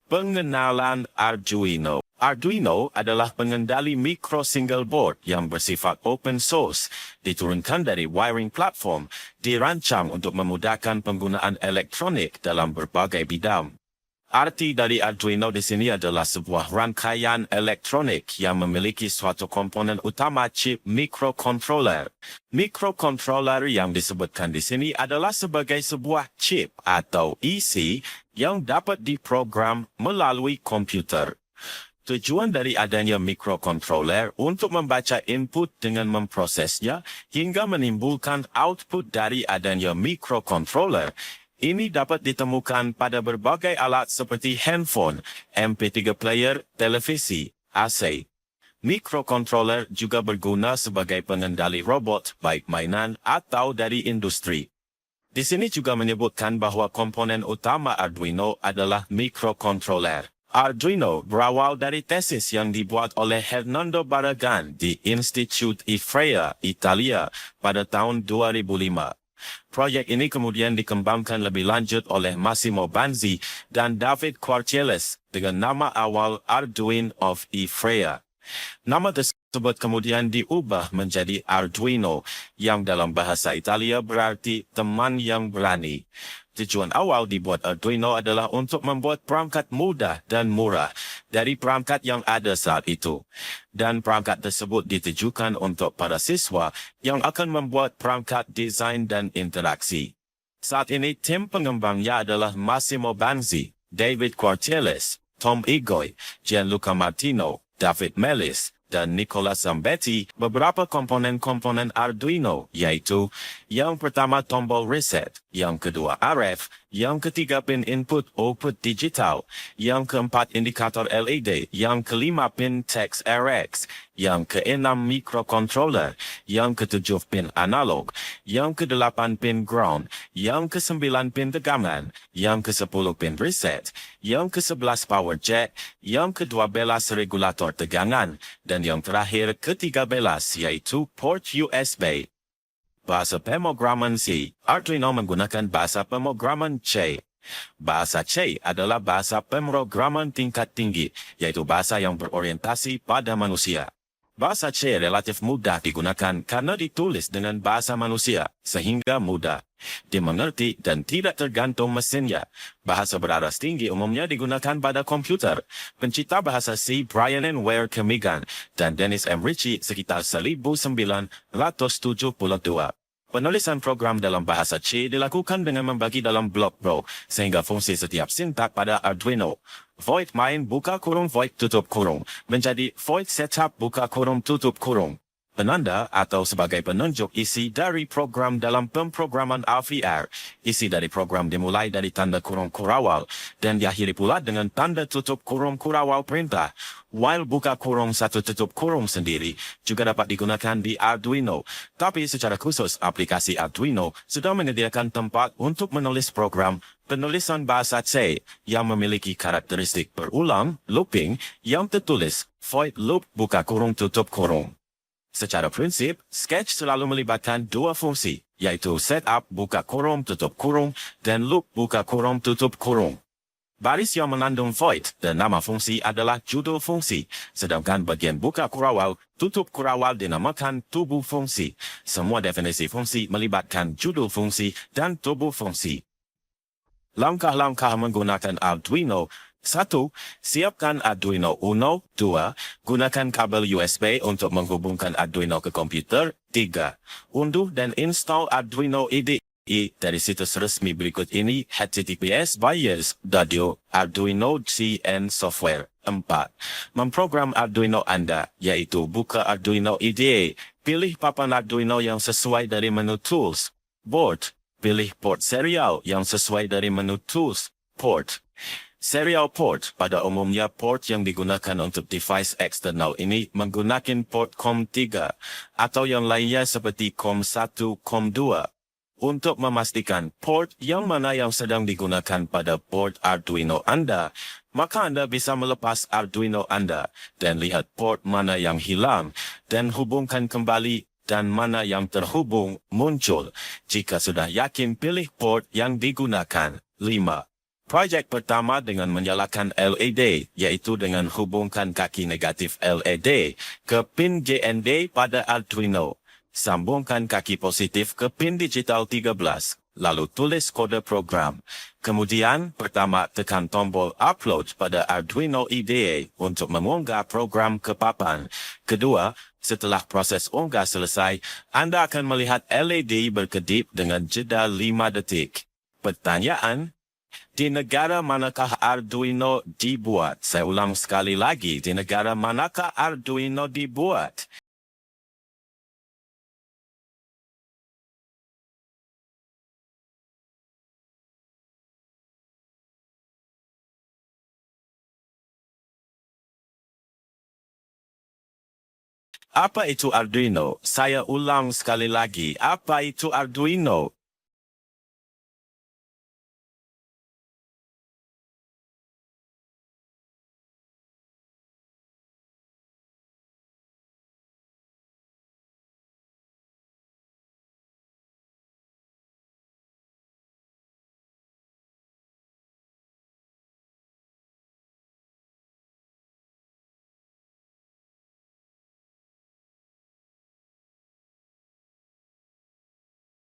Pengenalan Arduino. Arduino adalah pengendali mikro single board yang bersifat open source, diturunkan dari wiring platform, dirancang untuk memudahkan penggunaan elektronik dalam berbagai bidang. Arti dari Arduino di sini adalah sebuah rangkaian elektronik yang memiliki suatu komponen utama chip microcontroller. Microcontroller yang disebutkan di sini adalah sebagai sebuah chip atau IC yang dapat diprogram melalui komputer. Tujuan dari adanya microcontroller untuk membaca input dengan memprosesnya hingga menimbulkan output dari adanya microcontroller. Ini dapat ditemukan pada berbagai alat seperti handphone, MP3 player, televisi, AC. Microcontroller juga berguna sebagai pengendali robot, baik mainan atau dari industri. Di sini juga menyebutkan bahawa komponen utama Arduino adalah microcontroller. Arduino berawal dari tesis yang dibuat oleh Hernando Barragan di Institut Ifrea, Italia pada tahun 2005. Projek ini kemudian dikembangkan lebih lanjut oleh Massimo Banzi dan David Quartieles dengan nama awal Arduino of Ifrea. Nama tersebut kemudian diubah menjadi Arduino, yang dalam bahasa Italia berarti teman yang berani. Tujuan awal dibuat Arduino adalah untuk membuat perangkat mudah dan murah dari perangkat yang ada saat itu. Dan perangkat tersebut ditujukan untuk para siswa yang akan membuat perangkat desain dan interaksi. Saat ini tim pengembangnya adalah Massimo Banzi, David Quartieles, Tom Igoy, Gianluca Martino, David Mellis, dan Nicola Zambetti. Beberapa komponen-komponen Arduino, yaitu yang pertama tombol reset, yang kedua RF, yang ketiga pin input-output digital, yang keempat indikator LED, yang kelima pin text RX, yang keenam microcontroller, yang ketujuh pin analog, yang kedelapan pin ground, yang kesembilan pin tegangan, yang kesepuluh pin reset, yang ke-11 power jack, yang ke-12 regulator tegangan, dan yang terakhir ke-13 yaitu port USB. Bahasa pemrograman C. Arduino menggunakan bahasa pemrograman C. Bahasa C adalah bahasa pemrograman tingkat tinggi, yaitu bahasa yang berorientasi pada manusia. Bahasa C relatif mudah digunakan karena ditulis dengan bahasa manusia, sehingga mudah dimengerti dan tidak tergantung mesinnya. Bahasa beraras tinggi umumnya digunakan pada komputer. Pencipta bahasa C Brian N. Ware Kemigan dan Dennis M. Ritchie sekitar 1972. Penulisan program dalam bahasa C dilakukan dengan membagi dalam blok-blok, sehingga fungsi setiap sintak pada Arduino, void main buka kurung void tutup kurung, menjadi void setup buka kurung tutup kurung. Penanda atau sebagai penunjuk isi dari program dalam pemrograman AVR. Isi dari program dimulai dari tanda kurung kurawal dan diakhiri pula dengan tanda tutup kurung kurawal perintah. While buka kurung satu tutup kurung sendiri juga dapat digunakan di Arduino. Tapi secara khusus aplikasi Arduino sudah menyediakan tempat untuk menulis program penulisan bahasa C yang memiliki karakteristik berulang, looping, yang tertulis void loop buka kurung tutup kurung. Secara prinsip, Sketch selalu melibatkan dua fungsi, yaitu setup buka kurung tutup kurung dan loop buka kurung tutup kurung. Baris yang mengandung void dan nama fungsi adalah judul fungsi, sedangkan bagian buka kurawal, tutup kurawal dinamakan tubuh fungsi. Semua definisi fungsi melibatkan judul fungsi dan tubuh fungsi. Langkah-langkah menggunakan Arduino. 1. Siapkan Arduino Uno. 2. Gunakan kabel USB untuk menghubungkan Arduino ke komputer. 3. Unduh dan install Arduino IDE dari situs resmi berikut ini https://arduino.cn software. 4. Memprogram Arduino Anda, yaitu buka Arduino IDE. Pilih papan Arduino yang sesuai dari menu Tools, Board. Pilih port serial yang sesuai dari menu Tools, Port. Serial port pada umumnya port yang digunakan untuk device eksternal ini menggunakan port COM3 atau yang lainnya seperti COM1, COM2. Untuk memastikan port yang mana yang sedang digunakan pada port Arduino Anda, maka Anda bisa melepas Arduino Anda dan lihat port mana yang hilang dan hubungkan kembali dan mana yang terhubung muncul. Jika sudah yakin, pilih port yang digunakan. 5. Projek pertama dengan menyalakan LED, iaitu dengan hubungkan kaki negatif LED ke pin GND pada Arduino. Sambungkan kaki positif ke pin digital 13, lalu tulis kode program. Kemudian, pertama tekan tombol Upload pada Arduino IDE untuk mengunggah program ke papan. Kedua, setelah proses unggah selesai, anda akan melihat LED berkedip dengan jeda 5 detik. Pertanyaan? Di negara manakah Arduino dibuat? Saya ulang sekali lagi, di negara manakah Arduino dibuat? Apa itu Arduino? Saya ulang sekali lagi, apa itu Arduino?